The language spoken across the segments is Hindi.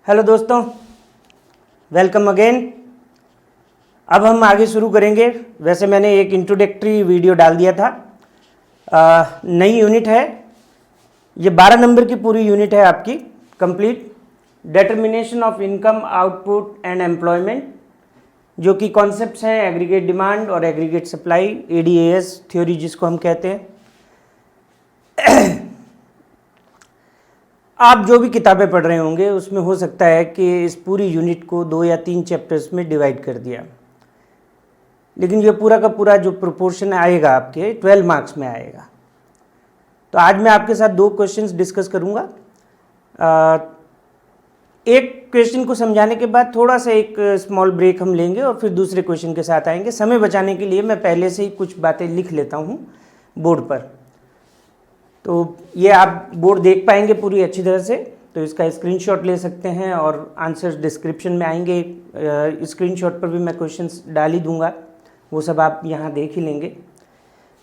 हेलो दोस्तों, वेलकम अगेन। अब हम आगे शुरू करेंगे। वैसे मैंने एक इंट्रोडक्टरी वीडियो डाल दिया था। नई यूनिट है, ये 12 नंबर की पूरी यूनिट है आपकी complete. Determination of income, output and employment, जो कि कॉन्सेप्ट्स हैं एग्रीगेट डिमांड और एग्रीगेट सप्लाई, ADAS थ्योरी जिसको हम कहते हैं। आप जो भी किताबें पढ़ रहे होंगे उसमें हो सकता है कि इस पूरी यूनिट को 2 या 3 चैप्टर्स में डिवाइड कर दिया, लेकिन ये पूरा का पूरा जो प्रोपोर्शन आएगा आपके 12 मार्क्स में आएगा। तो आज मैं आपके साथ 2 क्वेश्चंस डिस्कस करूंगा। एक क्वेश्चन को समझाने के बाद थोड़ा सा एक स्मॉल ब्रेक हम लेंगे और फिर दूसरे क्वेश्चन के साथ आएंगे। समय बचाने के लिए मैं पहले से ही कुछ बातें लिख लेता हूँ बोर्ड पर, तो ये आप बोर्ड देख पाएंगे पूरी अच्छी तरह से। तो इसका स्क्रीनशॉट ले सकते हैं और आंसर्स डिस्क्रिप्शन में आएंगे। स्क्रीनशॉट पर भी मैं क्वेश्चंस डाल ही दूंगा, वो सब आप यहाँ देख ही लेंगे।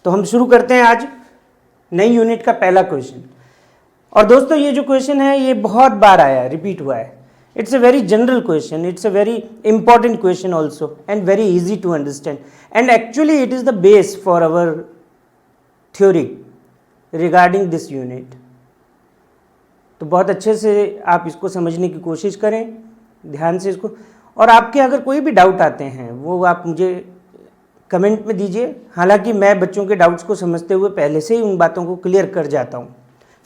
तो हम शुरू करते हैं आज नई यूनिट का पहला क्वेश्चन। और दोस्तों ये जो क्वेश्चन है ये बहुत बार आया है, रिपीट हुआ है। It's a very general question, it's a very important question also and very easy to understand, and actually it is the base for our theory regarding this unit. तो बहुत अच्छे से आप इसको समझने की कोशिश करें, ध्यान से इसको। और आपके अगर कोई भी डाउट आते हैं वो आप मुझे कमेंट में दीजिए। हालांकि मैं बच्चों के डाउट्स को समझते हुए पहले से ही उन बातों को क्लियर कर जाता हूँ,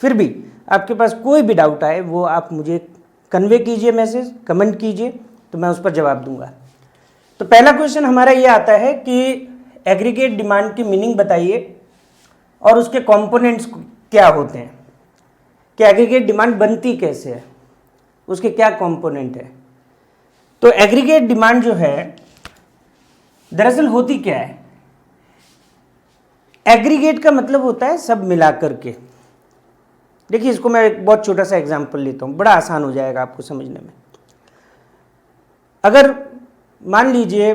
फिर भी आपके पास कोई भी डाउट आए वो आप मुझे कन्वे कीजिए, मैसेज कमेंट कीजिए, तो मैं उस पर जवाब दूंगा। तो पहला क्वेश्चन हमारा ये आता है कि एग्रीगेट डिमांड की मीनिंग बताइए और उसके कंपोनेंट्स क्या होते हैं, कि एग्रीगेट डिमांड बनती कैसे है, उसके क्या कंपोनेंट है। तो एग्रीगेट डिमांड जो है दरअसल होती क्या है। एग्रीगेट का मतलब होता है सब मिलाकर के। देखिए इसको मैं एक बहुत छोटा सा एग्जांपल लेता हूँ, बड़ा आसान हो जाएगा आपको समझने में। अगर मान लीजिए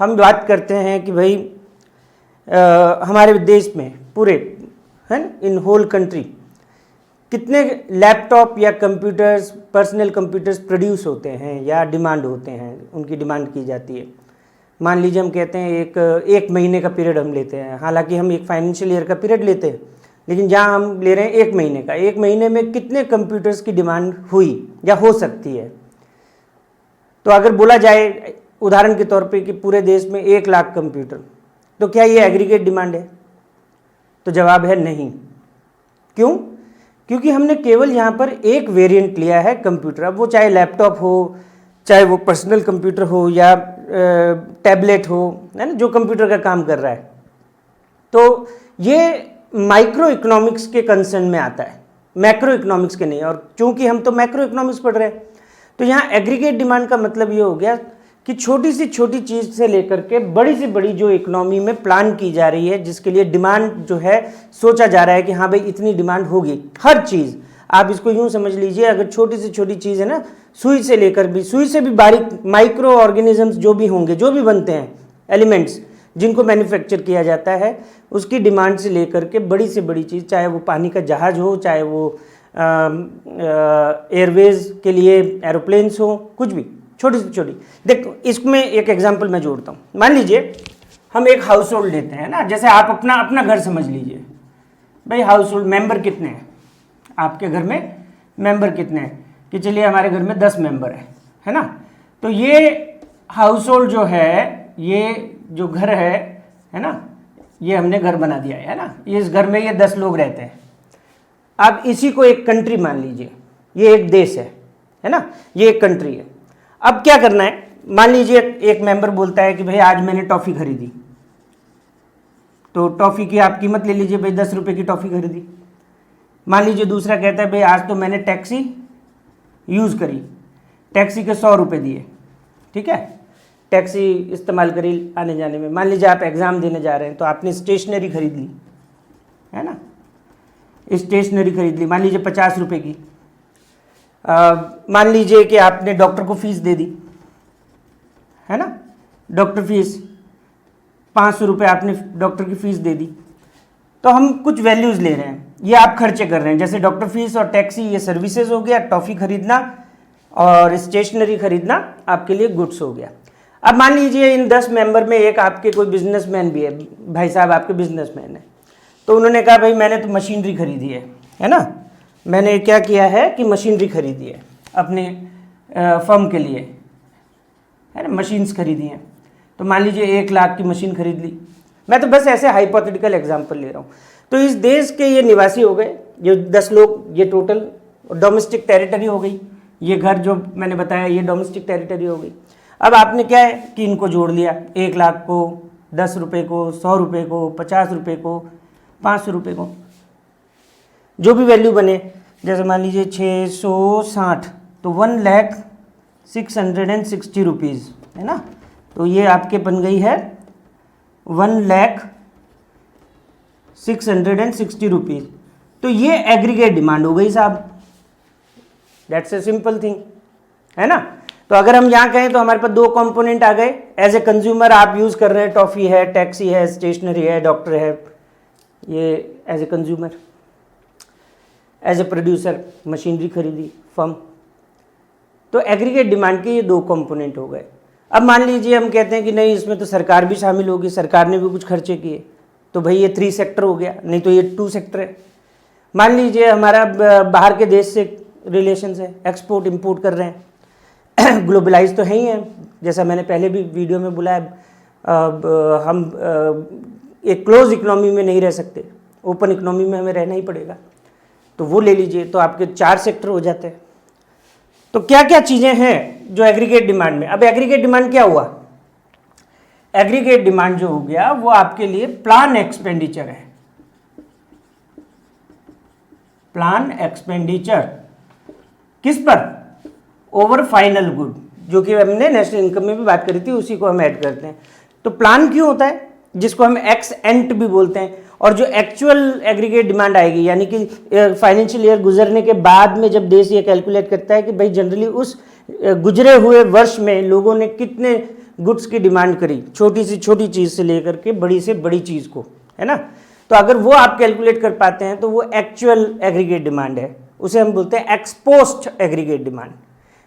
हम बात करते हैं कि भाई हमारे देश में पूरे है इन होल कंट्री कितने लैपटॉप या कंप्यूटर्स, पर्सनल कंप्यूटर्स प्रोड्यूस होते हैं या डिमांड होते हैं, उनकी डिमांड की जाती है। मान लीजिए हम कहते हैं एक महीने का पीरियड हम लेते हैं, हालांकि हम एक फाइनेंशियल ईयर का पीरियड लेते हैं, लेकिन जहाँ हम ले रहे हैं 1 महीने का, 1 महीने में कितने कंप्यूटर्स की डिमांड हुई या हो सकती है। तो अगर बोला जाए उदाहरण के तौर पे कि पूरे देश में 1 लाख कंप्यूटर, तो क्या ये एग्रीगेट डिमांड है? तो जवाब है नहीं। क्यों? क्योंकि हमने केवल यहाँ पर एक वेरिएंट लिया है कंप्यूटर। अब वो चाहे लैपटॉप हो, चाहे वो पर्सनल कंप्यूटर हो या टैबलेट हो, है ना, जो कंप्यूटर का काम कर रहा है। तो ये माइक्रो इकोनॉमिक्स के कंसर्न में आता है, मैक्रो इकोनॉमिक्स के नहीं। और चूंकि हम तो मैक्रो इकोनॉमिक्स पढ़ रहे हैं, तो यहाँ एग्रीगेट डिमांड का मतलब ये हो गया कि छोटी से छोटी चीज़ से लेकर के बड़ी से बड़ी जो इकोनॉमी में प्लान की जा रही है, जिसके लिए डिमांड जो है सोचा जा रहा है कि हाँ भाई इतनी डिमांड होगी। हर चीज़ आप इसको यूँ समझ लीजिए, अगर छोटी से छोटी चीज़ है ना, सुई से लेकर भी, सुई से भी बारीक माइक्रो ऑर्गेनिजम्स जो भी होंगे, जो भी बनते हैं एलिमेंट्स जिनको मैन्युफैक्चर किया जाता है, उसकी डिमांड से लेकर के बड़ी से बड़ी चीज़, चाहे वो पानी का जहाज़ हो, चाहे वो एयरवेज के लिए एरोप्लेन्स हो, कुछ भी छोटी से छोटी। देखो इसमें एक एग्जांपल मैं जोड़ता हूँ। मान लीजिए हम एक हाउस होल्ड लेते हैं ना, जैसे आप अपना घर समझ लीजिए। भाई हाउस होल्ड मेंबर कितने हैं आपके घर में, मेंबर कितने हैं कि चलिए हमारे घर में 10 मेंबर है ना। तो ये हाउस होल्ड जो है, ये जो घर है ना, ये हमने घर बना दिया है ना। ये इस घर में ये 10 लोग रहते हैं। अब इसी को एक कंट्री मान लीजिए, ये एक देश है ना, ये एक कंट्री है। अब क्या करना है, मान लीजिए एक मेंबर बोलता है कि भाई आज मैंने टॉफ़ी खरीदी, तो टॉफ़ी की आप कीमत ले लीजिए, भाई 10 रुपये की टॉफ़ी खरीदी। मान लीजिए दूसरा कहता है भाई आज तो मैंने टैक्सी यूज़ करी, टैक्सी के 100 रुपये दिए, ठीक है, टैक्सी इस्तेमाल करी आने जाने में। मान लीजिए आप एग्ज़ाम देने जा रहे हैं, तो आपने स्टेशनरी खरीद ली, है ना, स्टेशनरी खरीद ली, मान लीजिए 50 रुपये की। मान लीजिए कि आपने डॉक्टर को फीस दे दी, है ना, डॉक्टर फीस 500 रुपये आपने डॉक्टर की फ़ीस दे दी। तो हम कुछ वैल्यूज़ ले रहे हैं, ये आप खर्चे कर रहे हैं, जैसे डॉक्टर फीस और टैक्सी ये सर्विसेज हो गया, टॉफ़ी खरीदना और स्टेशनरी खरीदना आपके लिए गुड्स हो गया। अब मान लीजिए इन 10 मेंबर में एक आपके कोई बिजनेसमैन भी है, भाई साहब आपके बिजनेसमैन है, तो उन्होंने कहा भाई मैंने तो मशीनरी खरीदी है ना, मैंने क्या किया है कि मशीनरी खरीदी है अपने फर्म के लिए, है ना, मशीन्स खरीदी हैं। तो मान लीजिए 1 लाख की मशीन खरीद ली, मैं तो बस ऐसे हाइपोथेटिकल एग्जांपल ले रहा हूँ। तो इस देश के ये निवासी हो गए, ये 10 लोग, ये टोटल डोमेस्टिक टेरिटरी हो गई, ये घर जो मैंने बताया ये डोमेस्टिक टेरिटरी हो गई। अब आपने क्या है कि इनको जोड़ लिया, 1 लाख को, 10 रुपये को, 100 रुपये को, 50 रुपये को, 500 रुपये को, जो भी वैल्यू बने, जैसे मान लीजिए 660 तो 1,06,60 रुपीज़, है ना। तो ये आपके बन गई है 1,06,60 रुपीज़। तो ये एग्रीगेट डिमांड हो गई साहब, दैट्स ए सिंपल थिंग, है ना। तो अगर हम यहाँ कहें तो हमारे पास 2 कंपोनेंट आ गए। एज ए कंज्यूमर आप यूज़ कर रहे हैं, टॉफ़ी है, टैक्सी है, स्टेशनरी है, डॉक्टर है, ये as a consumer. As a producer machinery खरीदी फर्म। तो एग्रीगेट डिमांड के ये 2 कंपोनेंट हो गए। अब मान लीजिए हम कहते हैं कि नहीं इसमें तो सरकार भी शामिल होगी, सरकार ने भी कुछ खर्चे किए, तो भाई ये 3 सेक्टर हो गया, नहीं तो ये 2 सेक्टर है। मान लीजिए हमारा बाहर के देश से रिलेशंस है, एक्सपोर्ट इंपोर्ट कर रहे हैं, ग्लोबलाइज तो है ही है, जैसा मैंने पहले भी वीडियो में बोला है, हम एक क्लोज इकोनॉमी में नहीं रह सकते, ओपन इकोनॉमी में हमें रहना ही पड़ेगा। तो वो ले लीजिए, तो आपके 4 सेक्टर हो जाते हैं। तो क्या क्या चीज़ें हैं जो एग्रीगेट डिमांड में। अब एग्रीगेट डिमांड क्या हुआ, एग्रीगेट डिमांड जो हो गया वो आपके लिए प्लान एक्सपेंडिचर है। प्लान एक्सपेंडिचर किस पर, ओवर फाइनल गुड, जो कि हमने नेशनल इनकम में भी बात करी थी, उसी को हम ऐड करते हैं। तो प्लान क्यों होता है, जिसको हम एक्स एंट भी बोलते हैं। और जो एक्चुअल एग्रीगेट डिमांड आएगी, यानी कि फाइनेंशियल ईयर गुजरने के बाद में जब देश ये कैलकुलेट करता है कि भाई जनरली उस गुजरे हुए वर्ष में लोगों ने कितने गुड्स की डिमांड करी, छोटी से छोटी चीज़ से लेकर के बड़ी से बड़ी चीज़ को, है ना। तो अगर वो आप कैलकुलेट कर पाते हैं तो वो एक्चुअल एग्रीगेट डिमांड है, उसे हम बोलते हैं एक्सपोस्ट एग्रीगेट डिमांड।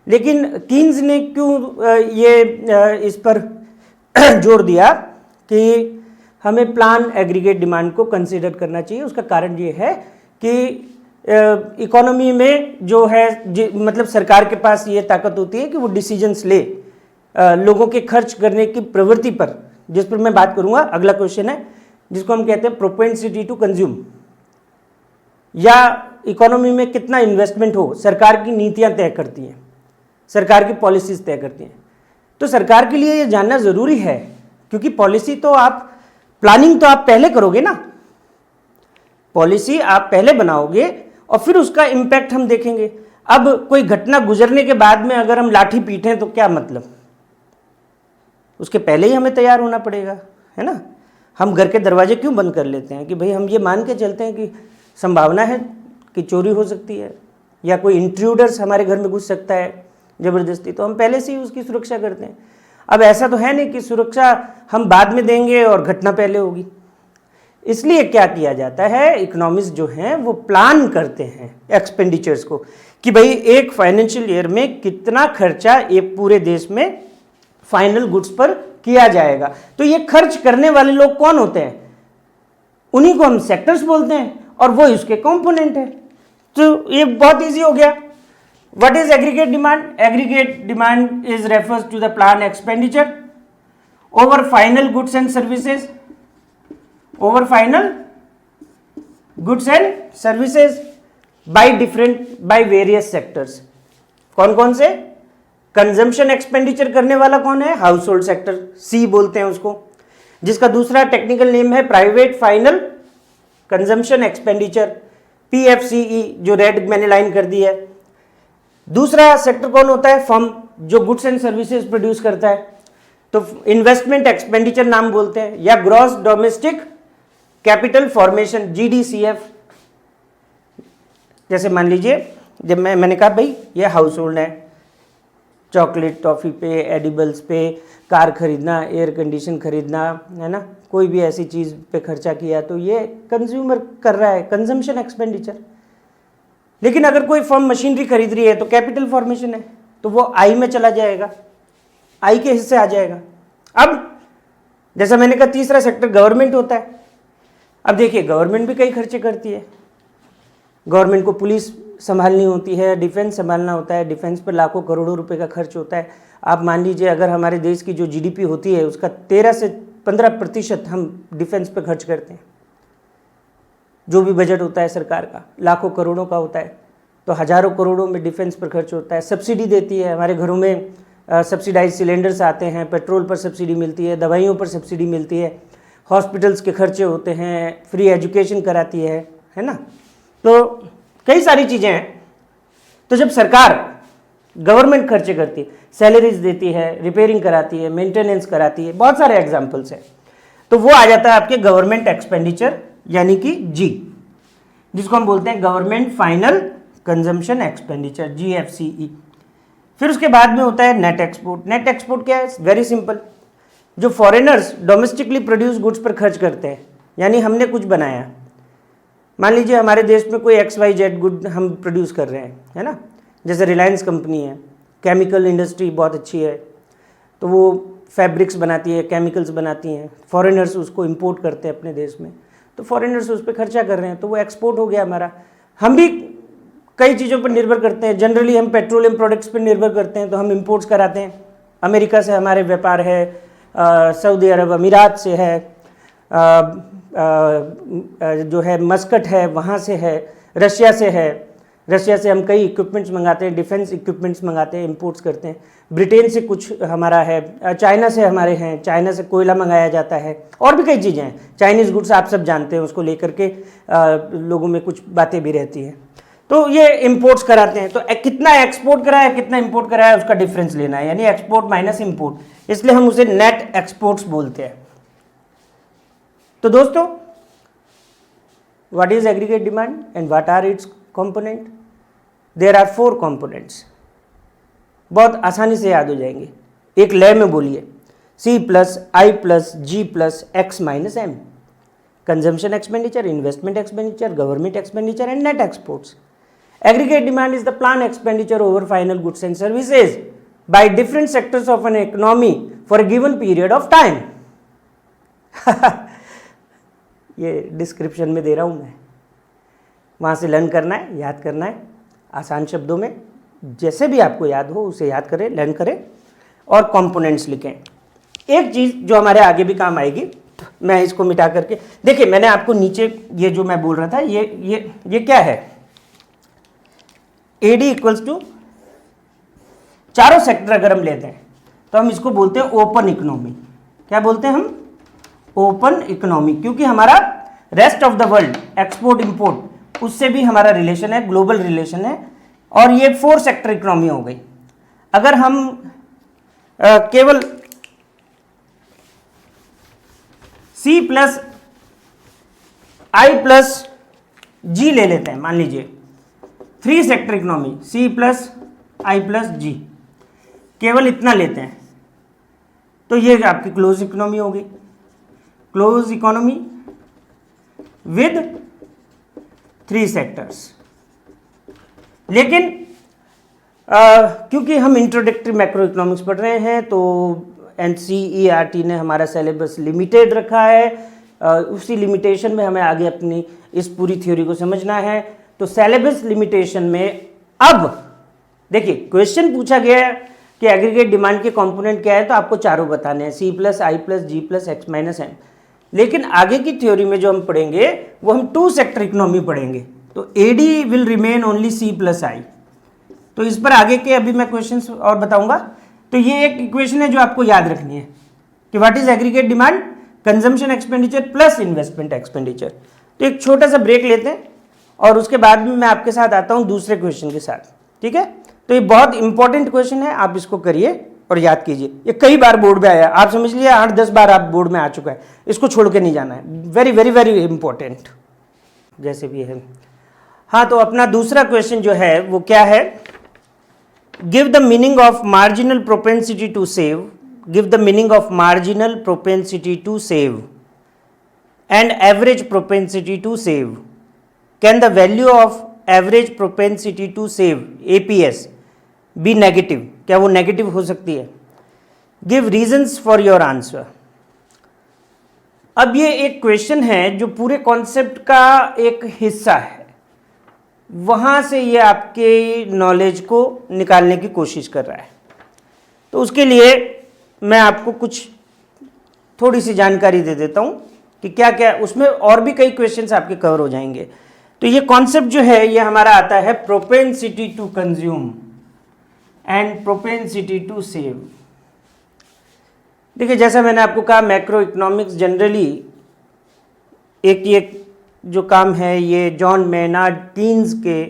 लेकिन कीन्स ने क्यों ये इस पर जोर दिया कि हमें प्लान एग्रीगेट डिमांड को कंसीडर करना चाहिए, उसका कारण ये है कि इकोनॉमी में जो है मतलब सरकार के पास ये ताकत होती है कि वो डिसीजंस ले लोगों के खर्च करने की प्रवृत्ति पर, जिस पर मैं बात करूंगा। अगला क्वेश्चन है जिसको हम कहते हैं प्रोपेंसिटी टू कंज्यूम, या इकोनॉमी में कितना इन्वेस्टमेंट हो, सरकार की नीतियां तय करती हैं, सरकार की पॉलिसीज तय करती हैं। तो सरकार के लिए ये जानना ज़रूरी है, क्योंकि पॉलिसी तो आप, प्लानिंग तो आप पहले करोगे ना, पॉलिसी आप पहले बनाओगे और फिर उसका इम्पैक्ट हम देखेंगे। अब कोई घटना गुजरने के बाद में अगर हम लाठी पीटें तो क्या मतलब, उसके पहले ही हमें तैयार होना पड़ेगा, है ना। हम घर के दरवाजे क्यों बंद कर लेते हैं कि भाई हम ये मान के चलते हैं कि संभावना है कि चोरी हो सकती है या कोई इंट्रूडर्स हमारे घर में घुस सकता है ज़बरदस्ती, तो हम पहले से ही उसकी सुरक्षा करते हैं। अब ऐसा तो है नहीं कि सुरक्षा हम बाद में देंगे और घटना पहले होगी। इसलिए क्या किया जाता है, इकोनॉमिस्ट जो हैं वो प्लान करते हैं एक्सपेंडिचर्स को, कि भाई एक फाइनेंशियल ईयर में कितना खर्चा एक पूरे देश में फाइनल गुड्स पर किया जाएगा। तो ये खर्च करने वाले लोग कौन होते हैं, उन्हीं को हम सेक्टर्स बोलते हैं, और वो इसके कंपोनेंट है। तो ये बहुत इजी हो गया। What is aggregate demand? Aggregate demand is refers to the plan expenditure over final goods and services, over final goods and services by various sectors. कौन कौन से, कंजम्पशन एक्सपेंडिचर करने वाला कौन है, हाउस होल्ड सेक्टर, सी बोलते हैं उसको, जिसका दूसरा टेक्निकल नेम है private final consumption expenditure, PFCE, जो रेड मैंने लाइन कर दी है। दूसरा सेक्टर कौन होता है, फर्म, जो गुड्स एंड सर्विसेज प्रोड्यूस करता है, तो इन्वेस्टमेंट एक्सपेंडिचर नाम बोलते हैं, या gross domestic capital formation, GDCF। जैसे मान लीजिए जब मैंने कहा भाई ये हाउस होल्ड है, चॉकलेट, टॉफ़ी पे, एडिबल्स पे, कार खरीदना, एयर कंडीशन खरीदना, है ना, कोई भी ऐसी चीज़ पे खर्चा किया तो ये कंज्यूमर कर रहा है, कंजम्पशन एक्सपेंडिचर। लेकिन अगर कोई फर्म मशीनरी खरीद रही है तो कैपिटल फॉर्मेशन है, तो वो आई में चला जाएगा, आई के हिस्से आ जाएगा। अब जैसा मैंने कहा तीसरा सेक्टर गवर्नमेंट होता है। अब देखिए गवर्नमेंट भी कई खर्चे करती है, गवर्नमेंट को पुलिस संभालनी होती है, डिफेंस संभालना होता है, डिफेंस पर लाखों करोड़ों रुपए का खर्च होता है। आप मान लीजिए अगर हमारे देश की जो जीडीपी होती है उसका 13 से 15% हम डिफेंस पे खर्च करते हैं। जो भी बजट होता है सरकार का लाखों करोड़ों का होता है, तो हज़ारों करोड़ों में डिफेंस पर खर्च होता है। सब्सिडी देती है, हमारे घरों में सब्सिडाइज सिलेंडर्स आते हैं, पेट्रोल पर सब्सिडी मिलती है, दवाइयों पर सब्सिडी मिलती है, हॉस्पिटल्स के खर्चे होते हैं, फ्री एजुकेशन कराती है ना, तो कई सारी चीज़ें हैं। तो जब सरकार गवर्नमेंट खर्चे करती है, सैलरीज देती है, रिपेयरिंग कराती है, मेंटेनेंस कराती है, बहुत सारे एग्जाम्पल्स हैं, तो वो आ जाता है आपके गवर्नमेंट एक्सपेंडिचर यानी कि जी, जिसको हम बोलते हैं government final consumption expenditure, GFCE। फिर उसके बाद में होता है नेट एक्सपोर्ट। नेट एक्सपोर्ट क्या है? वेरी सिंपल, जो फॉरेनर्स डोमेस्टिकली प्रोड्यूस गुड्स पर खर्च करते हैं, यानी हमने कुछ बनाया, मान लीजिए हमारे देश में कोई XYZ गुड हम प्रोड्यूस कर रहे हैं, है ना, जैसे रिलायंस कंपनी है, केमिकल इंडस्ट्री बहुत अच्छी है, तो वो फैब्रिक्स बनाती है, केमिकल्स बनाती हैं, फॉरेनर्स उसको इंपोर्ट करते हैं अपने देश में, तो फॉरेनर्स उस पर खर्चा कर रहे हैं, तो वो एक्सपोर्ट हो गया हमारा। हम भी कई चीज़ों पर निर्भर करते हैं, जनरली हम पेट्रोलियम प्रोडक्ट्स पर निर्भर करते हैं, तो हम इंपोर्ट्स कराते हैं। अमेरिका से हमारे व्यापार है, सऊदी अरब अमीरात से है, जो है मस्कट है वहाँ से है, रशिया से है, रशिया से हम कई इक्विपमेंट्स मंगाते हैं, डिफेंस इक्विपमेंट्स मंगाते हैं, इंपोर्ट्स करते हैं। ब्रिटेन से कुछ हमारा है, चाइना से हमारे हैं, चाइना से कोयला मंगाया जाता है, और भी कई चीज़ें हैं। चाइनीज़ गुड्स आप सब जानते हैं, उसको लेकर के लोगों में कुछ बातें भी रहती हैं, तो ये इंपोर्ट्स कराते हैं। तो कितना एक्सपोर्ट करा है, कितना इंपोर्ट करा है, उसका डिफरेंस लेना है, यानी एक्सपोर्ट माइनस इंपोर्ट, इसलिए हम उसे नेट एक्सपोर्ट्स बोलते हैं। तो दोस्तों, what is aggregate demand and what are its component? There are 4 components, बहुत आसानी से याद हो जाएंगे, एक लय में बोलिए, C+I+G+X-M, consumption expenditure, investment expenditure, government expenditure and net exports. Aggregate demand is the plan expenditure over final goods and services by different sectors of an economy for a given period of time. ये डिस्क्रिप्शन में दे रहा हूँ मैं, वहाँ से लर्न करना है, याद करना है, आसान शब्दों में जैसे भी आपको याद हो उसे याद करें, लर्न करें और कंपोनेंट्स लिखें। एक चीज़ जो हमारे आगे भी काम आएगी, मैं इसको मिटा करके देखिए, मैंने आपको नीचे ये जो मैं बोल रहा था, ये क्या है? AD इक्वल्स टू चारों सेक्टर अगर हम लेते हैं तो हम इसको बोलते हैं ओपन इकोनॉमी। क्या बोलते हैं हम? ओपन इकोनॉमी, क्योंकि हमारा rest of the world, export import, उससे भी हमारा रिलेशन है, ग्लोबल रिलेशन है, और ये 4 सेक्टर इकोनॉमी हो गई। अगर हम केवल C+I+G ले लेते हैं, मान लीजिए 3 सेक्टर इकोनॉमी, C+I+G, केवल इतना लेते हैं, तो ये आपकी क्लोज इकोनॉमी हो गई, क्लोज इकोनॉमी विद 3 सेक्टर्स। लेकिन क्योंकि हम इंट्रोडक्टरी मैक्रो इकोनॉमिक्स पढ़ रहे हैं, तो NCERT ने हमारा सिलेबस लिमिटेड रखा है, उसी लिमिटेशन में हमें आगे अपनी इस पूरी थ्योरी को समझना है। तो सिलेबस लिमिटेशन में अब देखिए, क्वेश्चन पूछा गया है कि एग्रीगेट डिमांड के कंपोनेंट क्या है, तो आपको चारों बताने हैं, C+I+G+X-M। लेकिन आगे की थ्योरी में जो हम पढ़ेंगे वो हम 2 सेक्टर इकोनॉमी पढ़ेंगे, तो AD will remain only C+I। तो इस पर आगे के अभी मैं क्वेश्चंस और बताऊंगा। तो ये एक इक्वेशन है जो आपको याद रखनी है कि what is aggregate demand, consumption expenditure plus investment expenditure. तो एक छोटा सा ब्रेक लेते हैं और उसके बाद में मैं आपके साथ आता हूं दूसरे क्वेश्चन के साथ, ठीक है? तो ये बहुत इंपॉर्टेंट क्वेश्चन है, आप इसको करिए और याद कीजिए। ये कई बार बोर्ड में आया, आप समझ लीजिए 8-10 बार आप बोर्ड में आ चुका है, इसको छोड़ के नहीं जाना है, वेरी वेरी वेरी इंपॉर्टेंट जैसे भी है। हाँ, तो अपना दूसरा क्वेश्चन जो है वो क्या है give the meaning of marginal propensity to save, give the meaning of marginal propensity to save and average propensity to save. Can the value of average propensity to save APS be negative? क्या वो नेगेटिव हो सकती है? Give reasons for your answer. अब ये एक क्वेश्चन है जो पूरे कॉन्सेप्ट का एक हिस्सा है, वहाँ से ये आपके नॉलेज को निकालने की कोशिश कर रहा है। तो उसके लिए मैं आपको कुछ थोड़ी सी जानकारी दे देता हूँ कि क्या क्या उसमें, और भी कई क्वेश्चंस आपके कवर हो जाएंगे। तो ये कॉन्सेप्ट जो है ये हमारा आता है propensity to consume and propensity to save. देखिए, जैसा मैंने आपको कहा, मैक्रो इकोनॉमिक्स जनरली एक जो काम है ये जॉन मेनार्ड कीन्स के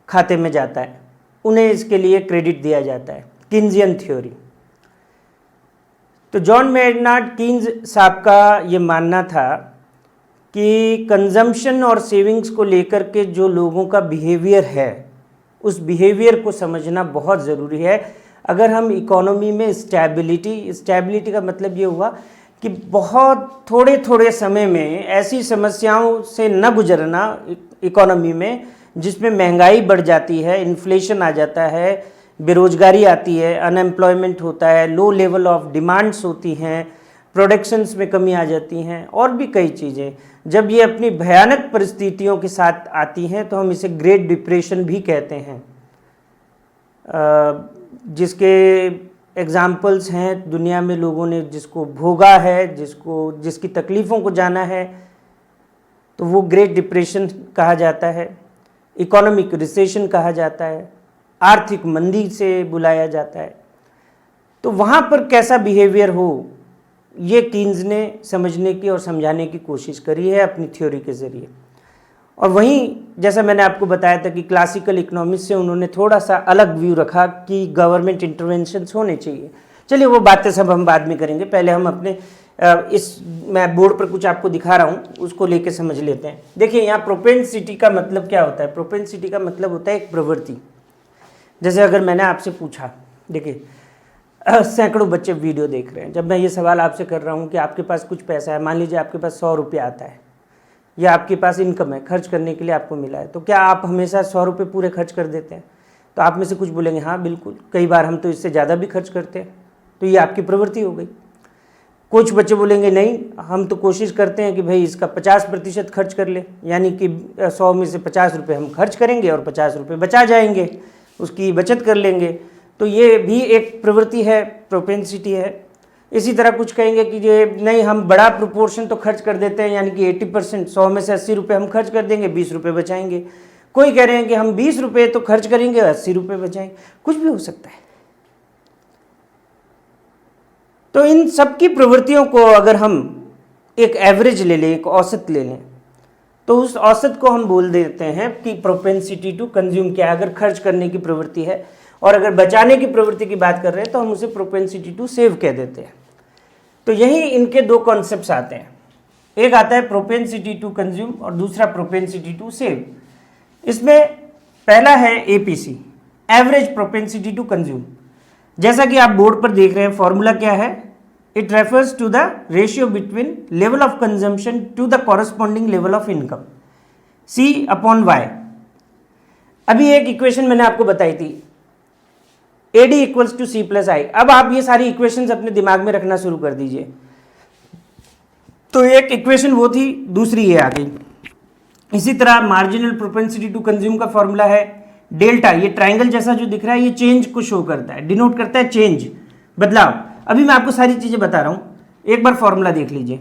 खाते में जाता है, उन्हें इसके लिए क्रेडिट दिया जाता है, कीन्सियन थ्योरी। तो जॉन मेनार्ड कीन्स साहब का ये मानना था कि कंजम्पशन और सेविंग्स को लेकर के जो लोगों का बिहेवियर है, उस बिहेवियर को समझना बहुत ज़रूरी है अगर हम इकोनॉमी में स्टेबिलिटी का मतलब ये हुआ कि बहुत थोड़े समय में ऐसी समस्याओं से न गुजरना इकोनॉमी में जिसमें महंगाई बढ़ जाती है, इन्फ्लेशन आ जाता है, बेरोजगारी आती है, अनएम्प्लॉयमेंट होता है, लो लेवल ऑफ डिमांड्स होती हैं, प्रोडक्शंस में कमी आ जाती हैं और भी कई चीज़ें। जब ये अपनी भयानक परिस्थितियों के साथ आती हैं तो हम इसे ग्रेट डिप्रेशन भी कहते हैं, जिसके एग्जाम्पल्स हैं दुनिया में, लोगों ने जिसको भोगा है, जिसकी तकलीफ़ों को जाना है, तो वो ग्रेट डिप्रेशन कहा जाता है, इकोनॉमिक रिसेशन कहा जाता है, आर्थिक मंदी से बुलाया जाता है। तो वहाँ पर कैसा बिहेवियर हो, ये कीन्स ने समझने की और समझाने की कोशिश करी है अपनी थ्योरी के ज़रिए। और वहीं जैसा मैंने आपको बताया था कि क्लासिकल इकोनॉमिक्स से उन्होंने थोड़ा सा अलग व्यू रखा कि गवर्नमेंट इंटरवेंशंस होने चाहिए। चलिए वो बातें सब हम बाद में करेंगे, पहले हम अपने मैं बोर्ड पर कुछ आपको दिखा रहा हूँ उसको लेके समझ लेते हैं। देखिए, यहाँ प्रोपेंसिटी का मतलब क्या होता है? प्रोपेंसिटी का मतलब होता है एक प्रवृत्ति। जैसे अगर मैंने आपसे पूछा, देखिए सैकड़ों बच्चे वीडियो देख रहे हैं, जब मैं ये सवाल आपसे कर रहा हूँ कि आपके पास कुछ पैसा है, मान लीजिए आपके पास 100 रुपये आता है या आपके पास इनकम है, खर्च करने के लिए आपको मिला है, तो क्या आप हमेशा 100 रुपये पूरे खर्च कर देते हैं? तो आप में से कुछ बोलेंगे हाँ बिल्कुल, कई बार हम तो इससे ज़्यादा भी खर्च करते हैं। तो ये आपकी प्रवृत्ति हो गई। कुछ बच्चे बोलेंगे नहीं, हम तो कोशिश करते हैं कि भाई इसका 50% खर्च कर ले, यानी कि 100 में से 50 रुपये हम खर्च करेंगे और 50 रुपये बचा जाएंगे, उसकी बचत कर लेंगे। तो ये भी एक प्रवृत्ति है, प्रोपेंसिटी है। इसी तरह कुछ कहेंगे कि ये नहीं, हम बड़ा प्रोपोर्शन तो खर्च कर देते हैं, यानी कि 80%, 100 में से 80 रुपये हम खर्च कर देंगे, 20 रुपये बचाएंगे। कोई कह रहे हैं कि हम 20 रुपये तो खर्च करेंगे, 80 रुपये बचाएंगे, कुछ भी हो सकता है। तो इन सब की प्रवृत्तियों को अगर हम एक एवरेज ले लें, एक औसत ले लें, तो उस औसत को हम बोल देते हैं कि प्रोपेंसिटी टू कंज्यूम क्या है। अगर खर्च करने की प्रवृत्ति है और अगर बचाने की प्रवृत्ति की बात कर रहे हैं तो हम उसे प्रोपेंसिटी टू सेव कह देते हैं। तो यही इनके दो कॉन्सेप्ट्स आते हैं, एक आता है प्रोपेंसिटी टू कंज्यूम और दूसरा प्रोपेंसिटी टू सेव। इसमें पहला है APC, average propensity to consume. जैसा कि आप बोर्ड पर देख रहे हैं, फॉर्मूला क्या है? It refers to the ratio between level of consumption to the corresponding level of income, C upon Y. अभी एक इक्वेशन मैंने आपको बताई थी, AD equals to C plus I. अब आप ये सारी इक्वेशंस अपने दिमाग में रखना शुरू कर दीजिए। तो एक इक्वेशन वो थी, दूसरी ये आ गई। इसी तरह मार्जिनल प्रोपेंसिटी टू कंज्यूम का फॉर्मूला है डेल्टा। ये ट्राइंगल जैसा जो दिख रहा है ये चेंज को शो करता है, डिनोट करता है चेंज, बदलाव। अभी मैं आपको सारी चीज़ें बता रहा हूँ, एक बार फॉर्मूला देख लीजिए।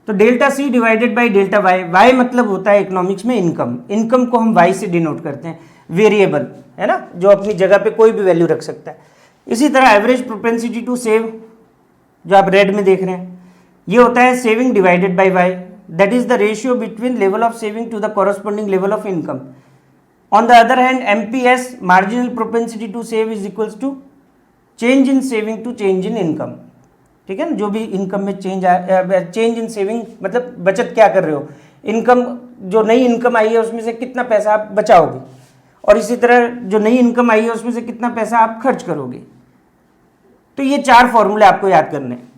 तो delta C divided by delta Y, Y मतलब होता है इकोनॉमिक्स में इनकम, इनकम को हम वाई से डिनोट करते हैं, वेरिएबल है ना, जो अपनी जगह पे कोई भी वैल्यू रख सकता है। इसी तरह एवरेज प्रोपेंसिटी टू सेव जो आप रेड में देख रहे हैं, ये होता है saving divided by Y, that is the ratio between level of saving to the corresponding level of income. On the other hand MPS, marginal propensity to save, is equals to change in saving to change in income. ठीक है ना, जो भी इनकम में चेंज इन सेविंग मतलब बचत क्या कर रहे हो, इनकम जो नई इनकम आई है उसमें से कितना पैसा आप बचाओगे, और इसी तरह जो नई इनकम आई है उसमें से कितना पैसा आप खर्च करोगे। तो ये 4 फॉर्मूले आपको याद करने हैं,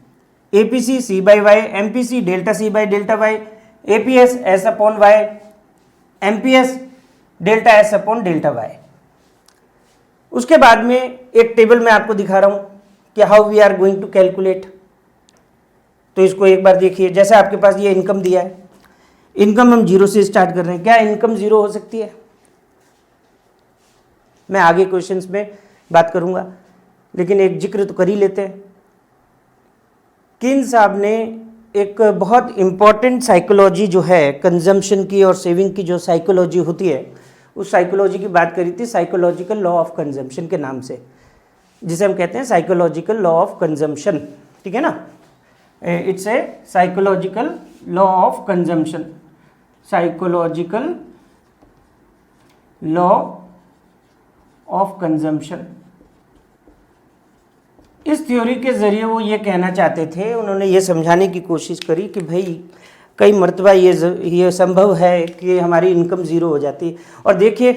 APC C by Y, MPC delta C by delta Y, APS S upon Y, MPS delta S upon delta Y. उसके बाद में एक टेबल मैं आपको दिखा रहा हूं कि how we are going to calculate. तो इसको एक बार देखिए, जैसे आपके पास ये इनकम दिया है, इनकम हम 0 से स्टार्ट कर रहे हैं। क्या इनकम 0 हो सकती है? मैं आगे क्वेश्चंस में बात करूंगा, लेकिन एक जिक्र तो कर ही लेते हैं। किन साहब ने एक बहुत इंपॉर्टेंट साइकोलॉजी जो है कंजम्पशन की और सेविंग की, जो साइकोलॉजी होती है, उस साइकोलॉजी की बात करी थी, साइकोलॉजिकल लॉ ऑफ कंजम्पशन के नाम से, जिसे हम कहते हैं साइकोलॉजिकल लॉ ऑफ कंजम्पशन। ठीक है ना, it's a psychological law of consumption, psychological law of consumption. इस थ्योरी के ज़रिए वो ये कहना चाहते थे, उन्होंने ये समझाने की कोशिश करी कि भाई कई मरतबा ये संभव है कि हमारी इनकम 0 हो जाती है। और देखिए,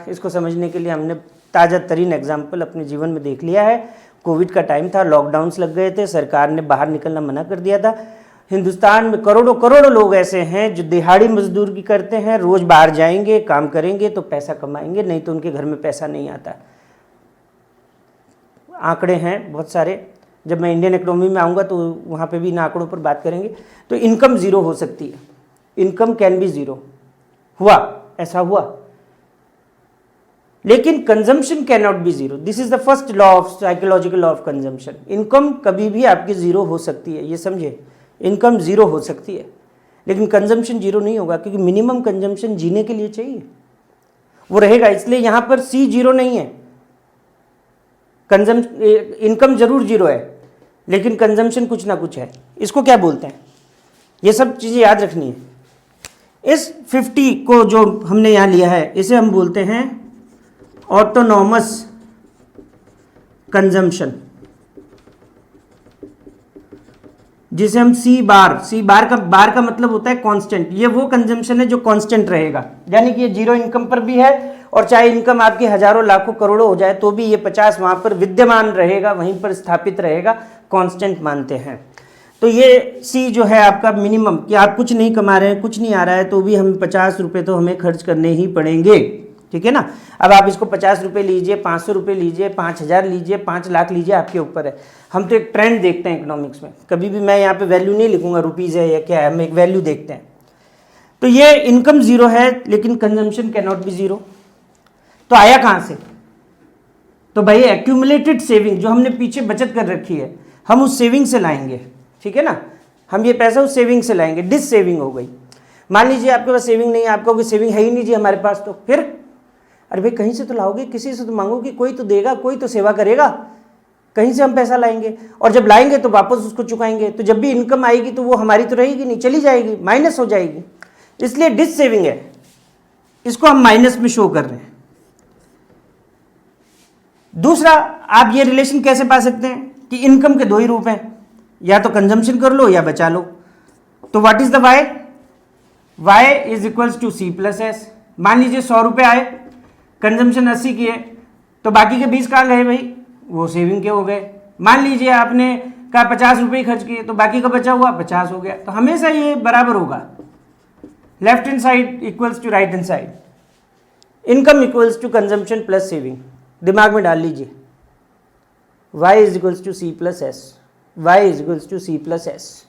इसको समझने के लिए हमने ताज़ा तरीन एग्जाम्पल अपने जीवन में देख लिया है। कोविड का टाइम था, लॉकडाउन्स लग गए थे, सरकार ने बाहर निकलना मना कर दिया था। हिंदुस्तान में करोड़ों करोड़ों लोग ऐसे हैं जो दिहाड़ी मजदूरी करते हैं, रोज़ बाहर जाएंगे, काम करेंगे तो पैसा कमाएंगे, नहीं तो उनके घर में पैसा नहीं आता। आंकड़े हैं बहुत सारे, जब मैं इंडियन इकोनॉमी में आऊँगा तो वहाँ पे भी इन आंकड़ों पर बात करेंगे। तो इनकम 0 हो सकती है, इनकम कैन बी 0, हुआ, ऐसा हुआ। लेकिन consumption can not be 0। This is the first law of psychological law of consumption. Income कभी भी आपकी 0 हो सकती है, ये समझे, इनकम 0 हो सकती है, लेकिन कंजम्पशन 0 नहीं होगा, क्योंकि मिनिमम कंजम्पशन जीने के लिए चाहिए, वो रहेगा। इसलिए यहाँ पर C 0 नहीं है, इनकम जरूर 0 है, लेकिन कंजम्पशन कुछ ना कुछ है। इसको क्या बोलते हैं, ये सब चीज़ें याद रखनी है। इस 50 को जो हमने यहाँ लिया है, इसे हम बोलते हैं ऑटोनॉमस कंजम्पशन, जिसे हम सी बार का मतलब होता है कांस्टेंट। ये वो कंजम्पशन है जो कांस्टेंट रहेगा, यानी कि ये 0 इनकम पर भी है, और चाहे इनकम आपकी हजारों लाखों करोड़ों हो जाए तो भी ये 50 वहाँ पर विद्यमान रहेगा, वहीं पर स्थापित रहेगा, कांस्टेंट मानते हैं। तो ये सी जो है आपका मिनिमम, कि आप कुछ नहीं कमा रहे हैं, कुछ नहीं आ रहा है, तो भी हमें 50 रुपये तो हमें खर्च करने ही पड़ेंगे। ठीक है ना। अब आप इसको 50 रुपये लीजिए, 500 रुपये लीजिए, 5000 लीजिए, 5 लाख लीजिए, आपके ऊपर है। हम तो एक ट्रेंड देखते हैं इकोनॉमिक्स में, कभी भी मैं यहाँ पे वैल्यू नहीं लिखूंगा रुपीज़ है या क्या है, हम एक वैल्यू देखते हैं। तो ये इनकम 0 है, लेकिन कंजम्पशन कैन नॉट बी 0। तो आया कहाँ से? तो भाई एक्यूमुलेटेड सेविंग, जो हमने पीछे बचत कर रखी है, हम उस सेविंग से लाएंगे। ठीक है ना, हम ये पैसा उस सेविंग से लाएंगे। डिस सेविंग हो गई। मान लीजिए आपके पास सेविंग नहीं है, आपका कोई सेविंग है ही नहीं जी हमारे पास, तो फिर अरे भाई कहीं से तो लाओगे, किसी से तो मांगोगे, कोई तो देगा, कोई तो सेवा करेगा, कहीं से हम पैसा लाएंगे, और जब लाएंगे तो वापस उसको चुकाएंगे। तो जब भी इनकम आएगी तो वो हमारी तो रहेगी नहीं, चली जाएगी, माइनस हो जाएगी। इसलिए डिस सेविंग है, इसको हम माइनस में शो कर रहे हैं। दूसरा, आप ये रिलेशन कैसे पा सकते हैं कि इनकम के 2 ही रूप हैं, या तो कंजम्पशन कर लो या बचा लो। तो what is the Y? Y is equals to C plus S. मान लीजिए 100 रुपये आए, कंजम्पशन 80 की है, तो बाकी के 20 कहाँ गए भाई? वो सेविंग के हो गए। मान लीजिए आपने कहा 50 रुपये खर्च किए, तो बाकी का बचा हुआ 50 हो गया। तो हमेशा ये बराबर होगा, left hand side equals to right hand side, income equals to consumption plus saving. दिमाग में डाल लीजिए, y is equals to C plus S, y is equals to C plus S.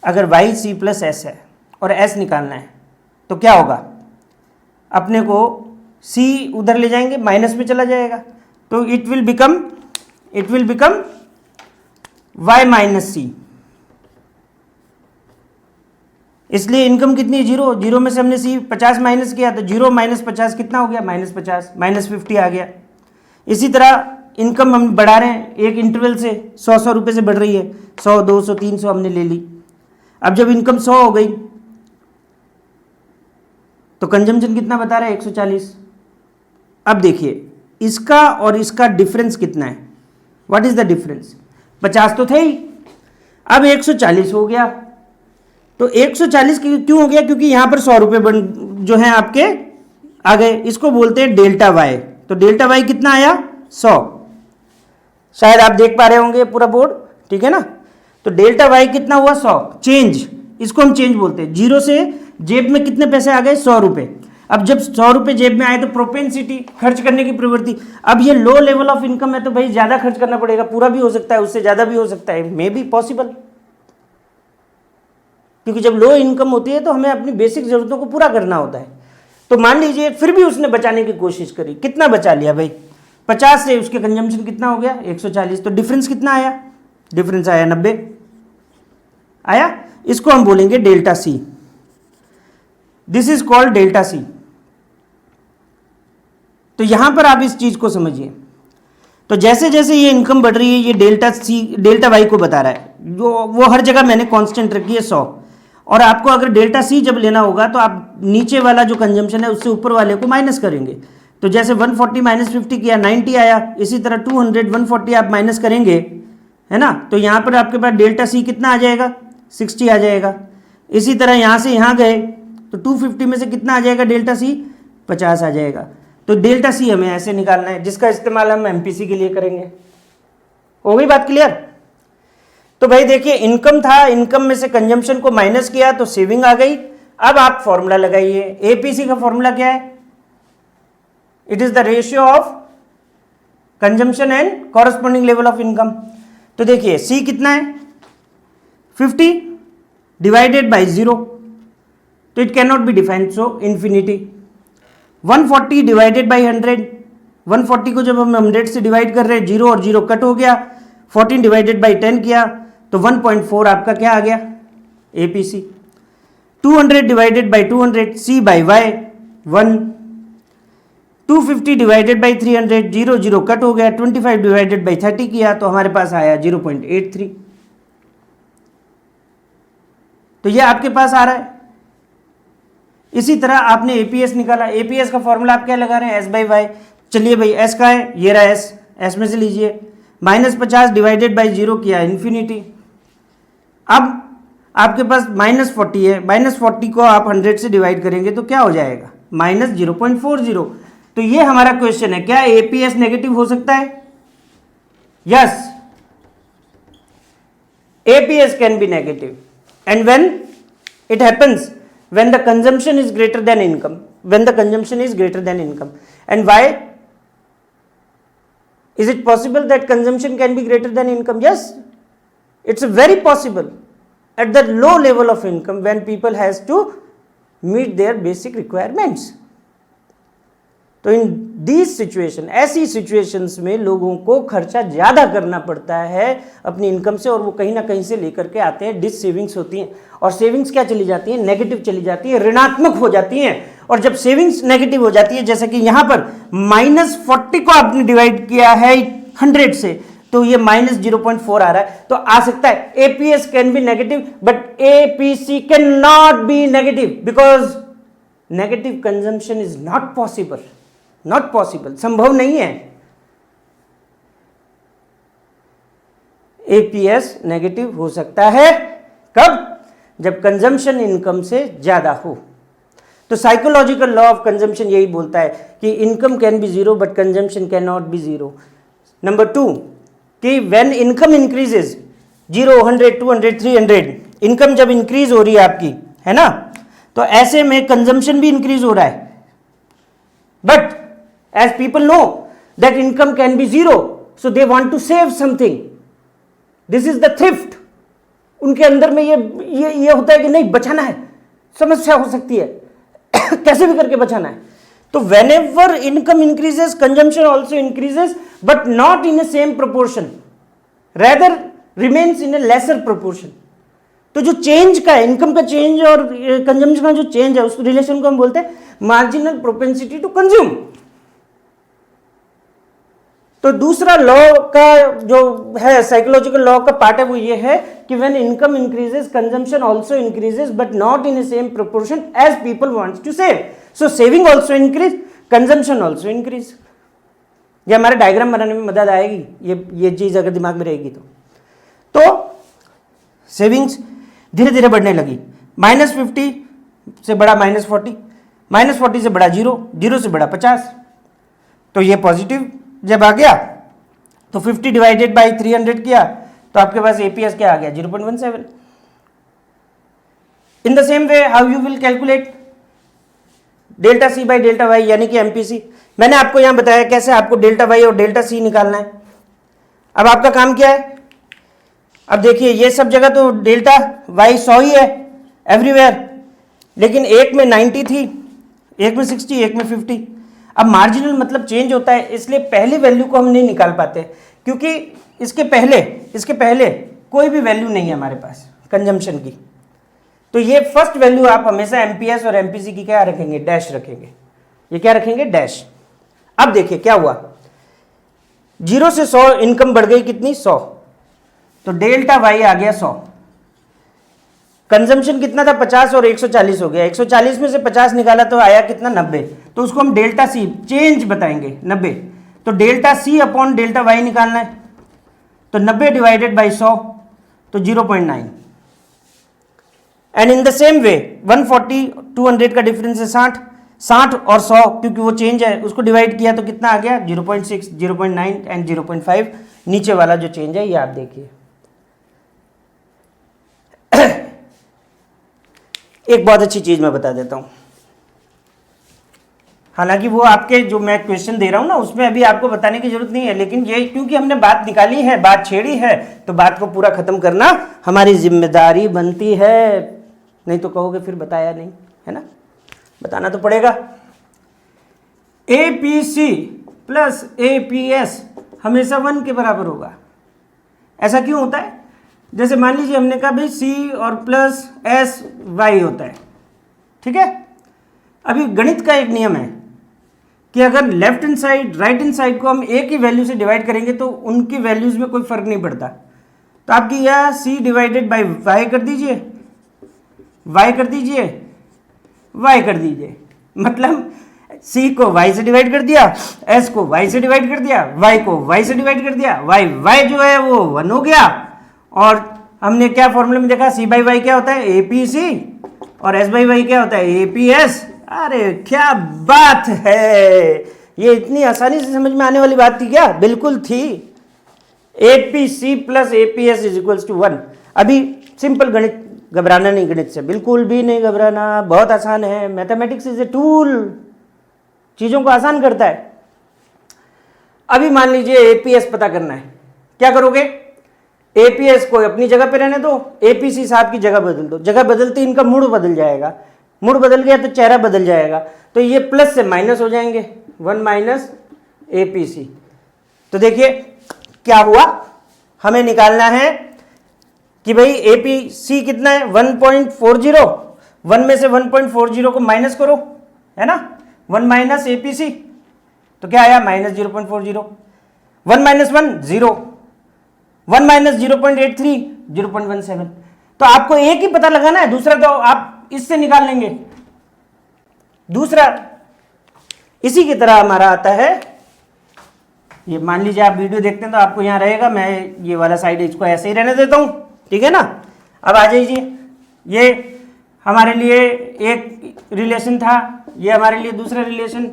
अगर y सी प्लस एस है और s निकालना है तो क्या होगा? अपने को c उधर ले जाएंगे, माइनस में चला जाएगा, तो it will become y minus C. इसलिए इनकम कितनी? 0। 0 में से हमने सी 50 माइनस किया, तो 0 माइनस 50 कितना हो गया? -50, -50 आ गया। इसी तरह इनकम हम बढ़ा रहे हैं एक इंटरवल से, 100 रुपये से बढ़ रही है, 100, 200, 300 हमने ले ली। अब जब इनकम 100 हो गई तो कंजम्पशन कितना बता रहा है? 140। अब देखिए इसका और इसका डिफरेंस कितना है? What is the difference? 50 तो थे ही, अब 140 हो गया। तो 140 क्यों हो गया? क्योंकि यहाँ पर 100 रुपये जो हैं आपके आ गए, इसको बोलते हैं डेल्टा वाई। तो डेल्टा वाई कितना आया 100, शायद आप देख पा रहे होंगे पूरा बोर्ड, ठीक है ना। तो डेल्टा वाई कितना हुआ 100, चेंज, इसको हम चेंज बोलते हैं। जीरो से जेब में कितने पैसे आ गए 100 रुपए। अब जब 100 रुपए जेब में आए तो प्रोपेंसिटी, खर्च करने की प्रवृत्ति। अब ये लो लेवल ऑफ इनकम है तो भाई ज्यादा खर्च करना पड़ेगा, पूरा भी हो सकता है, उससे ज्यादा भी हो सकता है, मे बी पॉसिबल, क्योंकि जब लो इनकम होती है तो हमें अपनी बेसिक जरूरतों को पूरा करना होता है। तो मान लीजिए फिर भी उसने बचाने की कोशिश करी, कितना बचा लिया भाई, 50 से उसके कंजम्पशन कितना हो गया 140, तो डिफरेंस कितना आया, डिफरेंस आया 90 आया। इसको हम बोलेंगे delta C, this is called delta C. तो यहां पर आप इस चीज को समझिए। तो जैसे जैसे ये इनकम बढ़ रही है, ये डेल्टा सी डेल्टा वाई को बता रहा है, जो वो हर जगह मैंने कांस्टेंट रखी है 100। और आपको अगर डेल्टा सी जब लेना होगा तो आप नीचे वाला जो कंजम्पशन है उससे ऊपर वाले को माइनस करेंगे। तो जैसे 140 माइनस 50 किया 90 आया, इसी तरह 200 140 आप माइनस करेंगे, है ना। तो यहाँ पर आपके पास डेल्टा सी कितना आ जाएगा 60 आ जाएगा। इसी तरह यहाँ से यहाँ गए तो 250 में से कितना आ जाएगा डेल्टा सी 50 आ जाएगा। तो डेल्टा सी हमें ऐसे निकालना है, जिसका इस्तेमाल हम एमपीसी के लिए करेंगे। हो गई बात क्लियर। तो भाई देखिए इनकम था, इनकम में से कंजम्पशन को माइनस किया तो सेविंग आ गई। अब आप फॉर्मूला लगाइए, एपीसी का फॉर्मूला क्या है, it is the ratio of consumption and corresponding level of income. तो देखिए सी कितना है 50 डिवाइडेड बाई 0, तो it can not be defined, so infinity. 140 divided by 100, 140 को जब हम 100 से डिवाइड कर रहे हैं, 0 और 0 कट हो गया, 14 डिवाइडेड बाई 10 किया तो 1.4 आपका क्या आ गया APC. 200 divided by 200 C by Y 1, 250 divided by 300, 0 0 cut हो गया, 25 डिवाइडेड बाई 30 किया तो हमारे पास आया 0.83। तो ये आपके पास आ रहा है। इसी तरह आपने एपीएस निकाला, एपीएस का फॉर्मूला आप क्या लगा रहे हैं एस बाई वाई। चलिए भाई एस का है, ये रहा एस, एस में से लीजिए -50 डिवाइडेड बाई 0 किया इन्फिनिटी। अब आपके पास -40 है, -40 को आप 100 से डिवाइड करेंगे तो क्या हो जाएगा -0.40। तो ये हमारा क्वेश्चन है, क्या एपीएस नेगेटिव हो सकता है? Yes, APS can be negative and when it happens when the consumption is greater than income, when the consumption is greater than income. And why is it possible that consumption can be greater than income? Yes, it's very possible at the low level of income when people has to meet their basic requirements. तो इन दीज सिचुएशन, ऐसी सिचुएशंस में लोगों को खर्चा ज़्यादा करना पड़ता है अपनी इनकम से, और वो कहीं ना कहीं से लेकर के आते हैं, डिस सेविंग्स होती हैं, और सेविंग्स क्या चली जाती हैं नेगेटिव चली जाती है, ऋणात्मक हो जाती हैं। और जब सेविंग्स नेगेटिव हो जाती है, जैसे कि यहाँ पर -40 को आपने डिवाइड किया है 100 से, तो ये -0.4 आ रहा है। तो आ सकता है APS can be negative but APC can not be negative because negative consumption is not possible, not possible, संभव नहीं है। एपीएस नेगेटिव हो सकता है कब? जब कंजम्पशन इनकम से ज्यादा हो। तो साइकोलॉजिकल लॉ ऑफ कंजम्पशन यही बोलता है कि income can be zero but consumption can not be zero. Number 2 कि व्हेन इनकम इंक्रीजेज 0 100 200 300, इनकम जब इंक्रीज हो रही है आपकी, है ना, तो ऐसे में कंजम्पशन भी इंक्रीज हो रहा है। But as people know that income can be zero, so they want to save something. This is the thrift. उनके अंदर में ये होता है कि नहीं बचाना है, समस्या हो सकती है कैसे भी करके बचाना है। तो whenever income increases, consumption also increases, but not in a same proportion, rather remains in a lesser proportion. तो जो चेंज का है, इनकम का चेंज और कंजम्पशन का जो चेंज है, उस रिलेशन को हम बोलते हैं मार्जिनल प्रोपेंसिटी टू कंज्यूम। तो दूसरा लॉ का जो है साइकोलॉजिकल लॉ का पार्ट है वो ये है कि when income increases consumption also increases but not in the same proportion as people wants to save, so saving also increase, consumption also increase. ये हमारे डायग्राम बनाने में मदद आएगी, ये चीज अगर दिमाग में रहेगी तो सेविंग्स धीरे धीरे बढ़ने लगी, -50 से बड़ा -40, -40 से बड़ा 0, 0 से बड़ा 50, तो ये पॉजिटिव जब आ गया तो 50 डिवाइडेड बाई 300 किया तो आपके पास एपीएस क्या आ गया 0.17। In the same way how you will calculate delta C by delta Y यानी कि एमपीसी। मैंने आपको यहां बताया कैसे आपको डेल्टा वाई और डेल्टा सी निकालना है। अब आपका काम क्या है, अब देखिए ये सब जगह तो डेल्टा वाई 100 ही है एवरीवेयर, लेकिन एक में 90 थी, एक में 60, एक में 50। अब मार्जिनल मतलब चेंज होता है, इसलिए पहली वैल्यू को हम नहीं निकाल पाते क्योंकि इसके पहले कोई भी वैल्यू नहीं है हमारे पास कंजम्पशन की। तो ये फर्स्ट वैल्यू आप हमेशा एमपीएस और एमपीसी की क्या रखेंगे, डैश रखेंगे। ये क्या रखेंगे, डैश। अब देखिए क्या हुआ, 0 से 100 इनकम बढ़ गई कितनी, 100, तो डेल्टा वाई आ गया 100। कंजम्पशन कितना था 50 और 140 हो गया, 140 में से 50 निकाला तो आया कितना 90, तो उसको हम डेल्टा सी चेंज बताएंगे 90। तो delta C upon delta Y निकालना है, तो 90 डिवाइडेड बाई 100 तो 0.9। And in the same way 140 200 का डिफरेंस है 60 और 100 क्योंकि वो चेंज है उसको डिवाइड किया तो कितना आ गया 0.6, 0.9 एंड 0.5। नीचे वाला जो चेंज है ये आप देखिए। एक बहुत अच्छी चीज मैं बता देता हूं, हालांकि वो आपके जो मैं क्वेश्चन दे रहा हूं ना उसमें अभी आपको बताने की जरूरत नहीं है, लेकिन ये क्योंकि हमने बात निकाली है, बात छेड़ी है, तो बात को पूरा खत्म करना हमारी जिम्मेदारी बनती है। नहीं तो कहोगे फिर बताया नहीं, है ना, बताना तो पड़ेगा। एपीसी प्लस एपीएस हमेशा 1 के बराबर होगा। ऐसा क्यों होता है, जैसे मान लीजिए हमने कहा भाई सी और प्लस एस वाई होता है, ठीक है। अभी गणित का एक नियम है कि अगर left hand side right hand side को हम एक ही वैल्यू से डिवाइड करेंगे तो उनकी वैल्यूज में कोई फर्क नहीं पड़ता। तो आपकी यह सी डिवाइडेड बाई वाई कर दीजिए, वाई कर दीजिए, वाई कर दीजिए, मतलब सी को y से डिवाइड कर दिया, s को y से डिवाइड कर दिया, y को y से डिवाइड कर दिया, y जो है वो 1 हो गया। और हमने क्या फॉर्मूले में देखा, c बाई वाई क्या होता है APC और s बाई वाई क्या होता है APS। अरे क्या बात है, ये इतनी आसानी से समझ में आने वाली बात थी क्या, बिल्कुल थी। APC plus APS is equals to 1। अभी सिंपल गणित, घबराना नहीं, गणित से बिल्कुल भी नहीं घबराना, बहुत आसान है। मैथमेटिक्स इज ए टूल, चीजों को आसान करता है। अभी मान लीजिए एपीएस पता करना है, क्या करोगे, एपीएस को अपनी जगह पे रहने दो, एपीसी साहब की जगह बदल दो। जगह बदलते इनका मूड बदल जाएगा, मूड बदल गया तो चेहरा बदल जाएगा, तो ये प्लस से माइनस हो जाएंगे, 1 माइनस एपीसी। तो देखिए क्या हुआ, हमें निकालना है कि भाई एपीसी कितना है 1.40, 1 में से 1.40 को माइनस करो, है ना, 1 माइनस एपीसी तो क्या आया माइनस 0.40, 1 माइनस 1 0, 1 माइनस 0.83 0.17। तो आपको एक ही पता लगाना है, दूसरा तो आप इससे निकाल लेंगे। दूसरा इसी की तरह हमारा आता है, ये मान लीजिए आप वीडियो देखते हैं तो आपको यहां रहेगा, मैं ये वाला साइड इसको ऐसे ही रहने देता हूं, ठीक है ना। अब आ जाइए, ये हमारे लिए एक रिलेशन था, ये हमारे लिए दूसरा relation,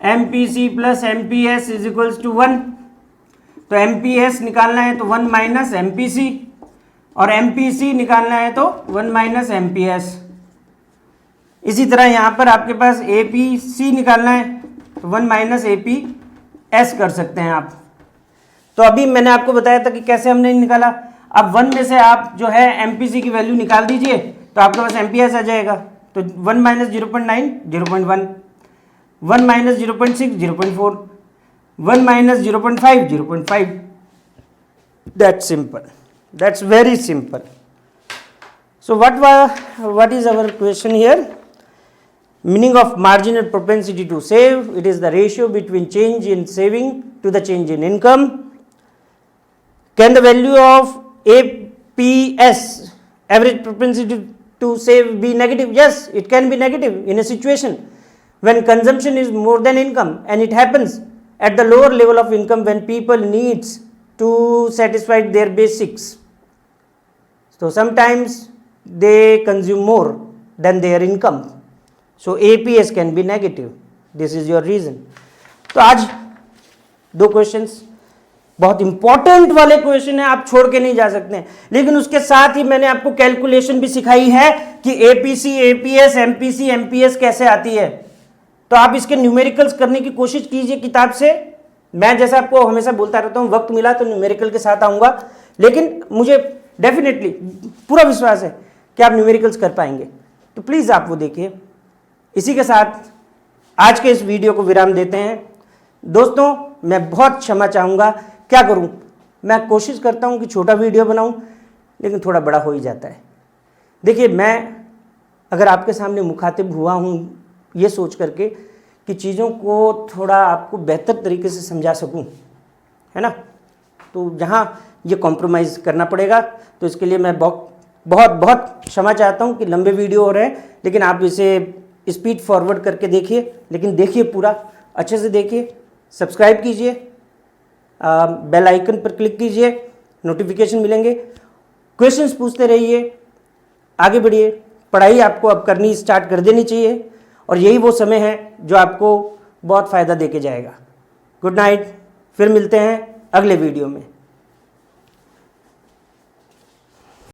MPC plus MPS is equals to 1। तो एमपीएस निकालना है तो 1 माइनस एमपीसी, और एमपीसी निकालना है तो 1 माइनस एमपीएस। इसी तरह यहाँ पर आपके पास एपीसी निकालना है तो 1 माइनस एपीएस कर सकते हैं आप। तो अभी मैंने आपको बताया था कि कैसे हमने निकाला। अब 1 में से आप जो है एमपीसी की वैल्यू निकाल दीजिए तो आपके पास एमपीएस आ जाएगा। तो 1 minus 0.9 0.1, 1 minus 0.6 0.4, 1 minus 0.5 0.5। That's simple. That's very simple. So what is our question here? Meaning of marginal propensity to save. It is the ratio between change in saving to the change in income. Can the value of APS, average propensity to save, be negative? Yes, it can be negative in a situation when consumption is more than income, and it happens at the lower level of income when people needs to satisfy their basics. So sometimes they consume more than their income. So APS can be negative, this is your reason. तो आज 2 क्वेश्चंस बहुत इंपॉर्टेंट वाले क्वेश्चन है, आप छोड़ के नहीं जा सकते हैं। लेकिन उसके साथ ही मैंने आपको कैलकुलेशन भी सिखाई है कि APC, APS, MPC, MPS कैसे आती है। तो आप इसके न्यूमेरिकल्स करने की कोशिश कीजिए किताब से। मैं जैसा आपको हमेशा बोलता रहता हूँ, वक्त मिला तो न्यूमेरिकल के साथ आऊँगा, लेकिन मुझे डेफिनेटली पूरा विश्वास है कि आप न्यूमेरिकल्स कर पाएंगे। तो प्लीज़ आप वो देखिए। इसी के साथ आज के इस वीडियो को विराम देते हैं। दोस्तों, मैं बहुत क्षमा चाहूँगा, क्या करूँ, मैं कोशिश करता हूँ कि छोटा वीडियो बनाऊँ, लेकिन थोड़ा बड़ा हो ही जाता है। देखिए, मैं अगर आपके सामने मुखातिब हुआ हूँ ये सोच करके कि चीज़ों को थोड़ा आपको बेहतर तरीके से समझा सकूं, है ना, तो जहाँ ये कॉम्प्रोमाइज़ करना पड़ेगा। तो इसके लिए मैं बहुत बहुत बहुत क्षमा चाहता हूँ कि लंबे वीडियो हो रहे हैं, लेकिन आप इसे स्पीड फॉरवर्ड करके देखिए, लेकिन देखिए पूरा अच्छे से देखिए। सब्सक्राइब कीजिए, बेल आइकन पर क्लिक कीजिए, नोटिफिकेशन मिलेंगे। क्वेश्चंस पूछते रहिए, आगे बढ़िए। पढ़ाई आपको अब करनी स्टार्ट कर देनी चाहिए, और यही वो समय है जो आपको बहुत फ़ायदा देके जाएगा। गुड नाइट, फिर मिलते हैं अगले वीडियो में।